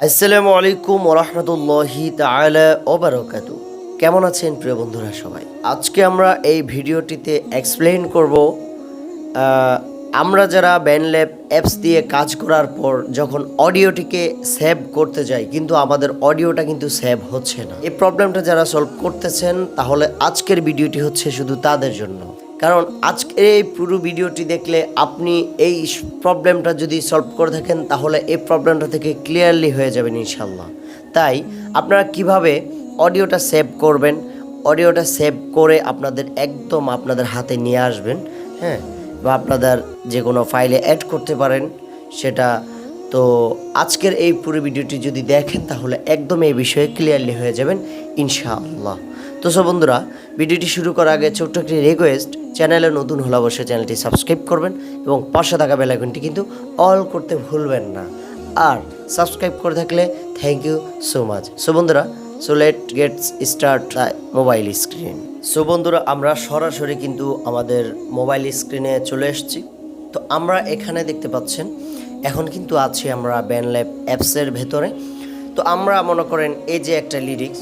আসসালামু আলাইকুম ওরহমতুল্লাহি তাআলা ওয়া বারাকাতুহু। কেমন আছেন প্রিয় বন্ধুরা সবাই? আজকে আমরা এই ভিডিওটিতে এক্সপ্লেইন করব আমরা যারা ব্যান্ডল্যাব অ্যাপস দিয়ে কাজ করার পর যখন অডিওটিকে সেভ করতে যাই কিন্তু আমাদের অডিওটা কিন্তু সেভ হচ্ছে না। এই প্রবলেমটা যারা সলভ করতেছেন তাহলে আজকের ভিডিওটি হচ্ছে শুধু তাদের জন্য। কারণ আজকের এই পুরো ভিডিওটি দেখলে আপনি এই প্রবলেমটা যদি সলভ করে থাকেন তাহলে এই প্রবলেমটা থেকে ক্লিয়ারলি হয়ে যাবেন ইনশাল্লাহ। তাই আপনারা কিভাবে অডিওটা সেভ করবেন, অডিওটা সেভ করে আপনাদের হাতে নিয়ে আসবেন, হ্যাঁ, বা আপনাদের যে কোনো ফাইলে অ্যাড করতে পারেন সেটা। তো আজকের এই পুরো ভিডিওটি যদি দেখেন তাহলে একদম এই বিষয়ে ক্লিয়ারলি হয়ে যাবেন ইনশাআল্লাহ। তো সব বন্ধুরা, ভিডিওটি শুরু করার আগে ছোট্ট একটি রিকোয়েস্ট, চ্যানেলে নতুন হলে অবশ্যই চ্যানেলটি সাবস্ক্রাইব করবেন এবং পাশে থাকা বেল আইকনটি কিন্তু অল করতে ভুলবেন না। আর সাবস্ক্রাইব করে থাকলে thank you so much. So বন্ধুরা, so let gets start mobile screen. So বন্ধুরা, আমরা সরাসরি কিন্তু আমাদের মোবাইল স্ক্রিনে চলে এসেছি। তো আমরা এখানে দেখতে পাচ্ছেন এখন কিন্তু আছি আমরা ব্যান্ডল্যাব অ্যাপসের ভেতরে। তো আমরা মনে করেন এই যে একটা লিরিক্স,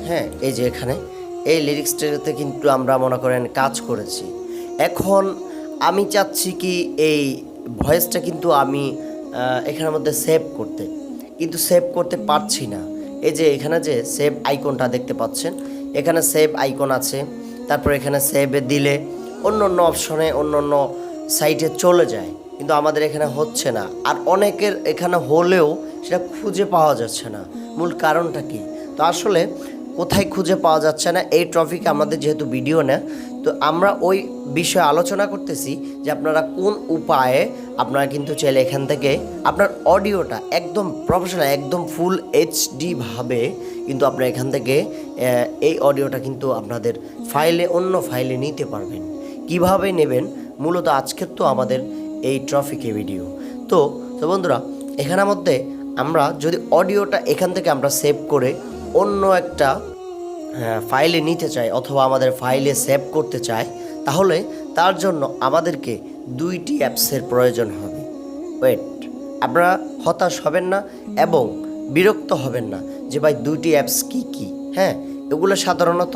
হ্যাঁ, এই যে এখানে এই লিরিক্সটাতে কিন্তু আমরা মনে করেন কাজ করেছি। এখন আমি চাচ্ছি কি এই ভয়েসটা কিন্তু আমি এখানের মধ্যে সেভ করতে, কিন্তু সেভ করতে পারছি না। এই যে এখানে যে সেভ আইকনটা দেখতে পাচ্ছেন, এখানে সেভ আইকন আছে, তারপর এখানে সেভে দিলে অন্য অন্য অপশনে অন্য অন্য সাইটে চলে যায়, কিন্তু আমাদের এখানে হচ্ছে না। আর অনেকের এখানে হলেও সেটা খুঁজে পাওয়া যাচ্ছে না। মূল কারণটা কি? তো আসলে কোথায় খুঁজে পাওয়া যাচ্ছে না এই টপিকে আমাদের যেহেতু ভিডিও না, তো আমরা ওই বিষয়ে আলোচনা করতেছি যে আপনারা কোন উপায়ে আপনারা কিন্তু চাইলে এখান থেকে আপনার অডিওটা একদম প্রফেশনাল, একদম ফুল এইচডি ভাবে কিন্তু আপনারা এখান থেকে এই অডিওটা কিন্তু আপনাদের ফাইলে, অন্য ফাইলে নিতে পারবেন। কিভাবে নেবেন মূলত আজকের তো আমাদের এই টপিকে ভিডিও। তো বন্ধুরা, এখানের মধ্যে আমরা যদি অডিওটা এখান থেকে আমরা সেভ করে অন্য একটা ফাইলে নিতে চাই অথবা আমাদের ফাইলে সেভ করতে চাই, তাহলে তার জন্য আমাদেরকে দুইটি অ্যাপসের প্রয়োজন হবে। ওয়েট, আপনারা হতাশ হবেন না এবং বিরক্ত হবেন না যে ভাই দুইটি অ্যাপস কি কি। হ্যাঁ, এগুলো সাধারণত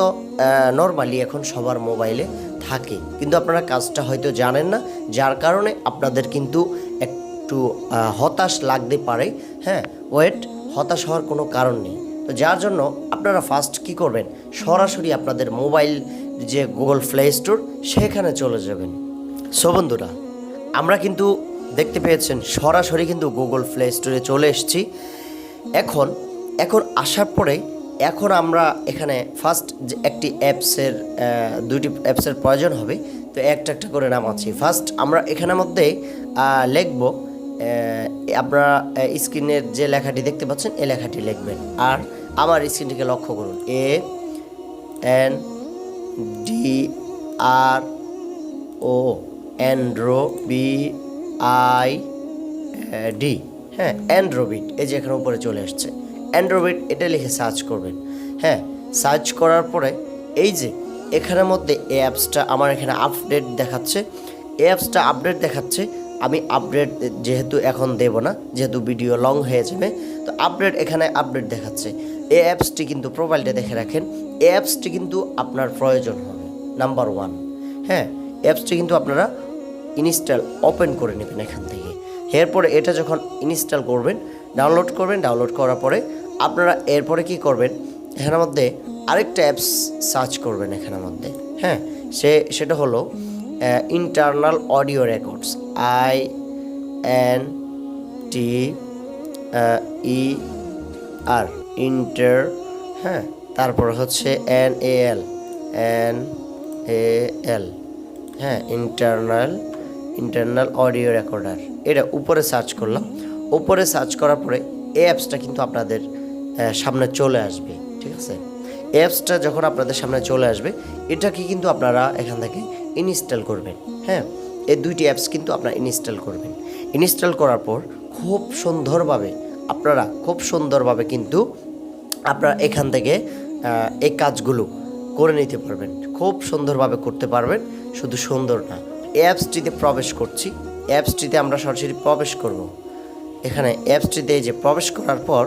নর্মালি এখন সবার মোবাইলে থাকে, কিন্তু আপনারা কাজটা হয়তো জানেন না, যার কারণে আপনাদের কিন্তু একটু হতাশ লাগতে পারে। হ্যাঁ, ওয়েট, হতাশ হওয়ার কোনো কারণ নেই। তো যার জন্য আপনারা ফার্স্ট কি করবেন, সরাসরি আপনাদের মোবাইল যে গুগল প্লে স্টোর সেখানে চলে যাবেন। সো বন্ধুরা, আমরা কিন্তু দেখতে পেয়েছেন সরাসরি কিন্তু গুগল প্লে স্টোরে চলে এসেছি। এখন আসার পরে এখন আমরা এখানে ফার্স্ট যে একটি অ্যাপসের দুইটি অ্যাপসের প্রয়োজন হবে। তো একটা একটা করে নাম আছে। ফার্স্ট আমরা এখানের মধ্যে লিখব, আপনারা স্ক্রিনের যে লেখাটি দেখতে পাচ্ছেন এই লেখাটি লিখবেন। আর আমার স্ক্রিনটিকে লক্ষ্য করুন, ANDRO BID, হ্যাঁ, অ্যান্ড্রয়েড। এই যে এখানে উপরে চলে আসছে অ্যান্ড্রয়েড, এটা লিখে সার্চ করবেন। হ্যাঁ, সার্চ করার পরে এই যে এখানের মধ্যে এই অ্যাপসটা আমার এখানে আপডেট দেখাচ্ছে, এই অ্যাপসটা আপডেট দেখাচ্ছে। আমি আপডেট যেহেতু এখন দেব না, যেহেতু ভিডিও লং হয়ে যাবে, তো এখানে আপডেট দেখাচ্ছে। এই অ্যাপসটি কিন্তু প্রোফাইলটা দেখে রাখেন, এই অ্যাপসটি কিন্তু আপনার প্রয়োজন হবে নাম্বার 1। হ্যাঁ, অ্যাপসটি কিন্তু আপনারা ইনস্টল ওপেন করে নেবেন এখান থেকে। এরপরে এটা যখন ইনস্টল করবেন, ডাউনলোড করবেন, ডাউনলোড করার পরে আপনারা এরপরে কি করবেন, এখানের মধ্যে আরেকটা অ্যাপস সার্চ করবেন এখানের মধ্যে। হ্যাঁ, সেটা হলো internal audio records, INTER, inter, হ্যাঁ, তারপর হচ্ছে NAL, হ্যাঁ, ইন্টারনাল অডিও রেকর্ডার। এটা উপরে সার্চ করলাম। উপরে সার্চ করার পরে এই অ্যাপসটা কিন্তু আপনাদের সামনে চলে আসবে। ঠিক আছে, অ্যাপসটা যখন আপনাদের সামনে চলে আসবে, এটাকে কিন্তু আপনারা এখান থেকে ইনস্টল করবেন। হ্যাঁ, এই দুইটি অ্যাপস কিন্তু আপনারা ইনস্টল করবেন। ইনস্টল করার পর খুব সুন্দরভাবে কিন্তু আপনারা এখান থেকে এই কাজগুলো করে নিতে পারবেন, খুব সুন্দরভাবে করতে পারবেন। শুধু সুন্দর না, অ্যাপসটিতে প্রবেশ করছি, অ্যাপসটিতে আমরা সরাসরি প্রবেশ করব। এখানে অ্যাপসটিতে যে প্রবেশ করার পর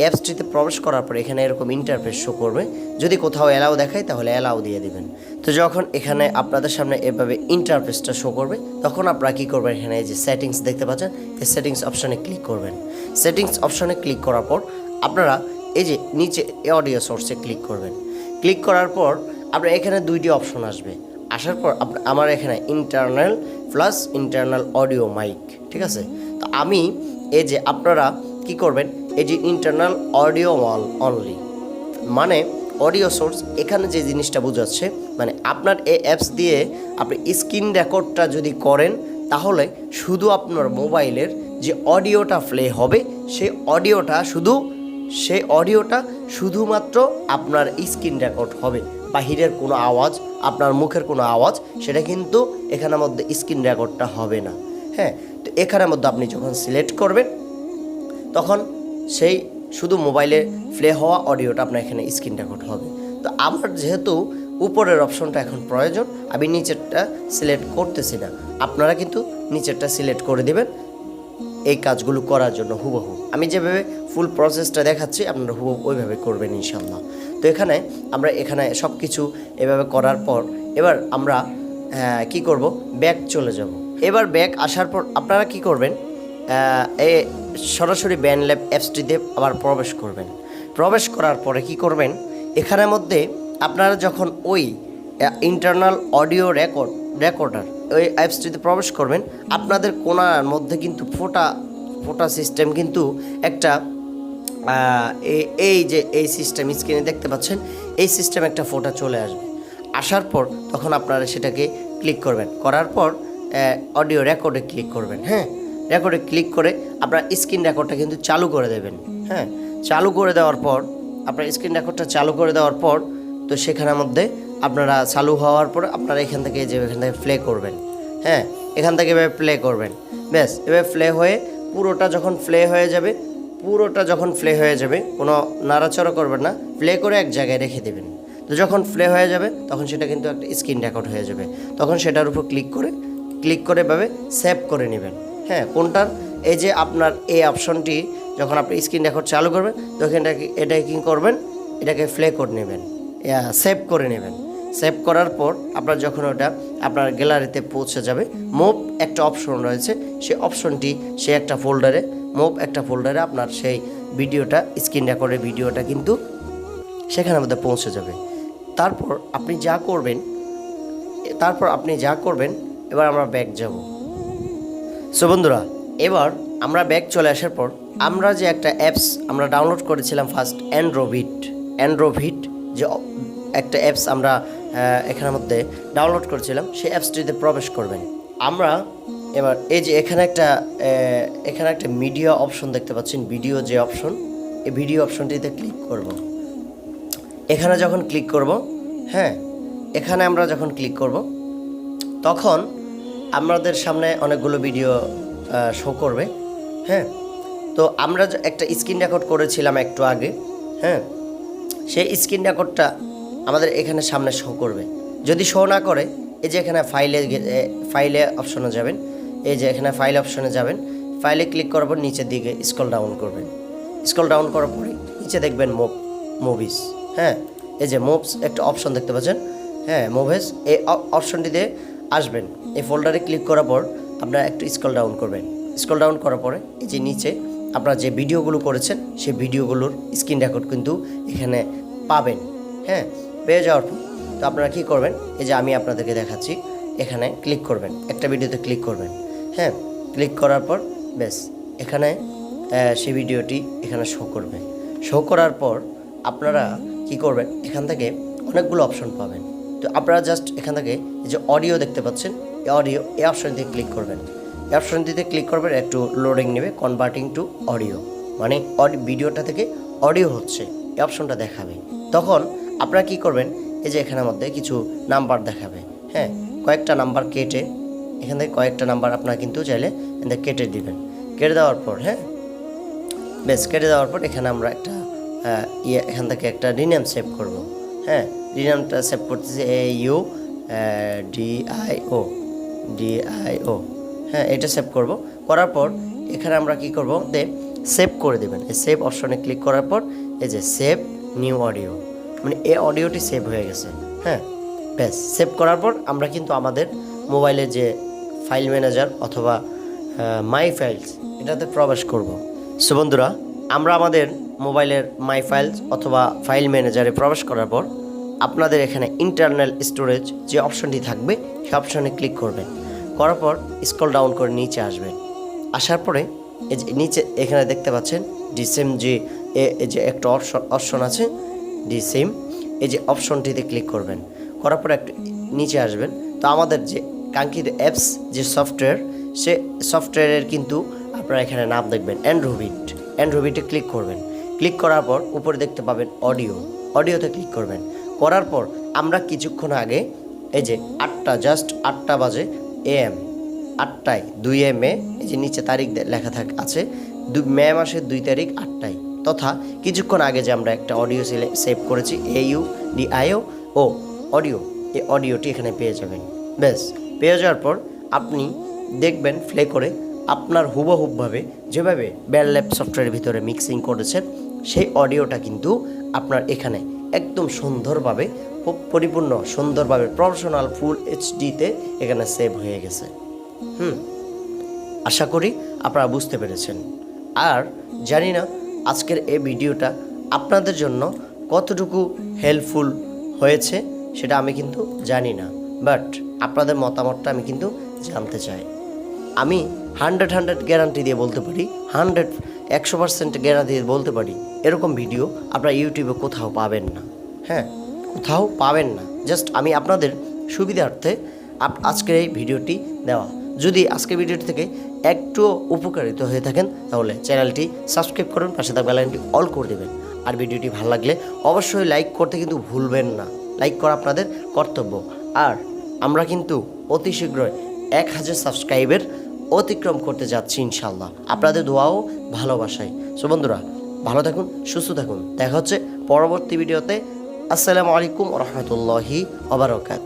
অ্যাপসটিতে প্রবেশ করার পর এখানে এরকম ইন্টারফেস শো করবে। যদি কোথাও অ্যালাউ দেখায় তাহলে অ্যালাউ দিয়ে দিবেন। তো যখন এখানে আপনাদের সামনে এভাবে ইন্টারফেসটা শো করবে তখন আপনারা কী করবেন, এখানে এই যে সেটিংস দেখতে পাচ্ছেন, এই সেটিংস অপশানে ক্লিক করবেন। সেটিংস অপশানে ক্লিক করার পর আপনারা এই যে নিচে অডিও সোর্সে ক্লিক করবেন। ক্লিক করার পর আপনার এখানে দুইটি অপশন আসবে। আসার পর আমার এখানে ইন্টারনাল অডিও মাইক, ঠিক আছে। তো আমি এই যে আপনারা কি করবেন, এই যে ইন্টারনাল অডিও অনলি মানে অডিও সোর্স, এখানে যে জিনিসটা বোঝাচ্ছে মানে আপনার এই অ্যাপস দিয়ে আপনি স্ক্রিন রেকর্ডটা যদি করেন তাহলে শুধু আপনার মোবাইলের যে অডিওটা প্লে হবে সেই অডিওটা শুধুমাত্র আপনার স্ক্রিন রেকর্ড হবে। বাহিরের কোনো আওয়াজ, আপনার মুখের কোনো আওয়াজ সেটা কিন্তু এখানের মধ্যে স্ক্রিন রেকর্ডটা হবে না। হ্যাঁ, তো এখানের মধ্যে আপনি যখন সিলেক্ট করবেন তখন সেই শুধু মোবাইলে প্লে হওয়া অডিওটা আপনার এখানে স্ক্রিন রেকর্ড হবে। তো আমার যেহেতু উপরের অপশনটা এখন প্রয়োজন, আমি নিচেরটা সিলেক্ট করতেছি না। আপনারা কিন্তু নিচেরটা সিলেক্ট করে দেবেন এই কাজগুলো করার জন্য হুবহু। আমি যেভাবে ফুল প্রসেসটা দেখাচ্ছি আপনারা হুবহু ওইভাবে করবেন ইনশাল্লাহ। তো আমরা এখানে সব কিছু এভাবে করার পর এবার আমরা কি করব, ব্যাক চলে যাব। এবার ব্যাক আসার পর আপনারা কি করবেন, সরাসরি ব্যান্ডল্যাব অ্যাপসটিতে আবার প্রবেশ করবেন। প্রবেশ করার পরে কি করবেন, এখানের মধ্যে আপনারা যখন ওই ইন্টারনাল অডিও রেকর্ডার ওই অ্যাপসটিতে প্রবেশ করবেন, আপনাদের কোনার মধ্যে কিন্তু ফোটা সিস্টেম কিন্তু একটা এই যে এই সিস্টেম স্ক্রিনে দেখতে পাচ্ছেন, এই সিস্টেম একটা ফোটা চলে আসবে। আসার পর তখন আপনারা সেটাকে ক্লিক করবেন, করার পর অডিও রেকর্ডে ক্লিক করবেন। হ্যাঁ, রেকর্ডে ক্লিক করে আপনার স্ক্রিন রেকর্ডটা কিন্তু চালু করে দেবেন। হ্যাঁ, চালু করে দেওয়ার পর আপনার স্ক্রিন রেকর্ডটা চালু করে দেওয়ার পর তো সেখানের মধ্যে আপনারা চালু হওয়ার পর আপনারা এখান থেকে প্লে করবেন। হ্যাঁ, এখান থেকে এভাবে প্লে করবেন। ব্যাস, এভাবে প্লে হয়ে পুরোটা যখন প্লে হয়ে যাবে কোনো নাড়াচড়া করবেন না, প্লে করে এক জায়গায় রেখে দেবেন। তো যখন প্লে হয়ে যাবে তখন সেটা কিন্তু একটা স্ক্রিন রেকর্ড হয়ে যাবে। তখন সেটার উপর ক্লিক করে এভাবে সেভ করে নেবেন। হ্যাঁ, কোনটার, এই যে আপনার এই অপশনটি যখন আপনি স্ক্রিন রেকর্ড চালু করবেন তখন এটাকে কী করবেন, এটাকে প্লে করে নেবেন, সেভ করে নেবেন। সেভ করার পর আপনার যখন ওটা আপনার গ্যালারিতে পৌঁছে যাবে, মুভ একটা অপশন রয়েছে, সেই অপশনটি একটা ফোল্ডারে আপনার সেই ভিডিওটা, স্ক্রিন রেকর্ডের ভিডিওটা কিন্তু সেখানের মধ্যে পৌঁছে যাবে। তারপর আপনি যা করবেন এবার আমরা ব্যাক যাব। সো বন্ধুরা, এবার আমরা ব্যাক চলে আসার পর আমরা যে একটা অ্যাপস আমরা ডাউনলোড করেছিলাম ফার্স্ট, অ্যান্ড্রোভিড যে একটা অ্যাপস আমরা এখানের মধ্যে ডাউনলোড করেছিলাম, সেই অ্যাপসটিতে প্রবেশ করবেন। আমরা এবার এই যে এখানে একটা মিডিয়া অপশন দেখতে পাচ্ছেন, ভিডিও যে অপশন, এই ভিডিও অপশনটিতে ক্লিক করব। এখানে যখন ক্লিক করব, হ্যাঁ, এখানে আমরা যখন ক্লিক করব তখন আমাদের সামনে অনেকগুলো ভিডিও শো করবে। হ্যাঁ, তো আমরা একটা স্ক্রিন রেকর্ড করেছিলাম একটু আগে। হ্যাঁ, সেই স্ক্রিন রেকর্ডটা আমাদের এখানে সামনে শো করবে। যদি শো না করে এই যে এখানে ফাইলে অপশনে যাবেন, এই যে এখানে ফাইল অপশনে যাবেন, ফাইলে ক্লিক করার পর নিচের দিকে স্ক্রল ডাউন করবেন। স্ক্রল ডাউন করার পরে নিচে দেখবেন মুভিস। হ্যাঁ, এই যে মুভস একটা অপশন দেখতে পাচ্ছেন। হ্যাঁ, মুভিস, এই অপশনটিতে আসবেন। এই ফোল্ডারে ক্লিক করার পর আপনারা একটু স্ক্রল ডাউন করবেন। স্ক্রল ডাউন করার পরে এই যে নিচে আপনারা যে ভিডিওগুলো করেছেন সেই ভিডিওগুলোর স্ক্রিন রেকর্ড কিন্তু এখানে পাবেন। হ্যাঁ, পেয়ে যাওয়ার পর তো আপনারা কী করবেন, এই যে আমি আপনাদেরকে দেখাচ্ছি, এখানে ক্লিক করবেন, একটা ভিডিওতে ক্লিক করবেন। হ্যাঁ, ক্লিক করার পর ব্যাস এখানে সেই ভিডিওটি এখানে শো করবে। শো করার পর আপনারা কি করবেন, এখান থেকে অনেকগুলো অপশন পাবেন। তো আপনারা জাস্ট এখান থেকে এই যে অডিও দেখতে পাচ্ছেন, এই অপশনটিতে ক্লিক করবেন। এই অপশনটিতে ক্লিক করবেন, একটু লোডিং নেবে, কনভার্টিং টু অডিও, মানে ভিডিওটা থেকে অডিও হচ্ছে, এই অপশনটা দেখাবে। তখন আপনারা কি করবেন, এই যে এখানের মধ্যে কিছু নাম্বার দেখাবে। হ্যাঁ, কয়েকটা নাম্বার কেটে এখান থেকে কয়েকটা নাম্বার আপনারা কিন্তু চাইলে এখান কেটে দিবেন। কেটে দেওয়ার পর কেটে দেওয়ার পর এখানে আমরা একটা এখান থেকে একটা রিনেম সেভ করব। হ্যাঁ, রিনেমটা সেভ করতেছি DIO। হ্যাঁ, এটা সেভ করব। করার পর এখানে আমরা কি করব, সেভ করে দেবেন। এই সেভ অপশনে ক্লিক করার পর এই যে সেভ নিউ অডিও, মানে এই অডিওটি সেভ হয়ে গেছে। হ্যাঁ, ব্যাস সেভ করার পর আমরা কিন্তু আমাদের মোবাইলে যে ফাইল ম্যানেজার অথবা মাই ফাইলস এটাতে প্রবেশ করব। সো বন্ধুরা, আমরা আমাদের মোবাইলের মাই ফাইলস অথবা ফাইল ম্যানেজারে প্রবেশ করার পর আপনাদের এখানে ইন্টারনাল স্টোরেজ যে অপশনটি থাকবে সেই অপশনে ক্লিক করবেন। করার পর স্ক্রল ডাউন করে নিচে আসবেন। আসার পরে এই যে নিচে এখানে দেখতে পাচ্ছেন ডিসেম এই যে একটা অপশন আছে ডিসেম, এই যে অপশনটিতে ক্লিক করবেন। করার পর একটু নিচে আসবেন। তো আমাদের যে কাঙ্ক্ষিত অ্যাপস যে সফটওয়্যার, সে সফটওয়্যারের কিন্তু আপনারা এখানে নাম দেখবেন অ্যান্ড্রয়েডে ক্লিক করবেন। ক্লিক করার পর উপরে দেখতে পাবেন অডিওতে ক্লিক করবেন। করার পর আমরা কিছুক্ষণ আগে এই যে 8টা বাজে AM, 8টায় 2 মে, এই যে নিচে তারিখ লেখা আছে মে মাসের 2 তারিখ 8টায়, তথা কিছুক্ষণ আগে যে আমরা একটা অডিও সেভ করেছি AUDIO ও অডিও, এই অডিওটি এখানে পেয়ে যাবেন। ব্যাস পেয়ে যাওয়ার পর আপনি দেখবেন প্লে করে আপনার হুবহুবভাবে যেভাবে বেল ল্যাব সফটওয়্যারের ভিতরে মিক্সিং করেছেন সেই অডিওটা কিন্তু আপনার এখানে একদম সুন্দরভাবে, খুব পরিপূর্ণ সুন্দরভাবে প্রফেশনাল ফুল HDতে এখানে সেভ হয়ে গেছে। আশা করি আপনারা বুঝতে পেরেছেন। আর জানি না আজকের এই ভিডিওটা আপনাদের জন্য কতটুকু হেল্পফুল হয়েছে সেটা আমি কিন্তু জানি না, বাট আপনাদের মতামতটা আমি কিন্তু জানতে চাই। আমি 100 গ্যারান্টি দিয়ে বলতে পারি, 100% গ্যারান্টি দিয়ে বলতে পারি এরকম ভিডিও আপনারা ইউটিউবে কোথাও পাবেন না। হ্যাঁ, কোথাও পাবেন না। জাস্ট আমি আপনাদের সুবিধার্থে আজকের এই ভিডিওটি দেওয়া। যদি আজকের ভিডিওটি থেকে একটু উপকারিত হয়ে থাকেন তাহলে চ্যানেলটি সাবস্ক্রাইব করুন, পাশে থাকা বেল আইকনটি অল করে দেবেন। আর ভিডিওটি ভালো লাগলে অবশ্যই লাইক করতে কিন্তু ভুলবেন না। লাইক করা আপনাদের কর্তব্য। আর আমরা কিন্তু অতি শীঘ্রই 1000 সাবস্ক্রাইবের অতিক্রম করতে যাচ্ছি ইনশাল্লাহ, আপনাদের দোয়াও ভালোবাসায়। সো বন্ধুরা, ভালো থাকুন, সুস্থ থাকুন। দেখা হচ্ছে পরবর্তী ভিডিওতে। আসসালামু আলাইকুম ওয়া রাহমাতুল্লাহি ওয়া বারাকাতুহু।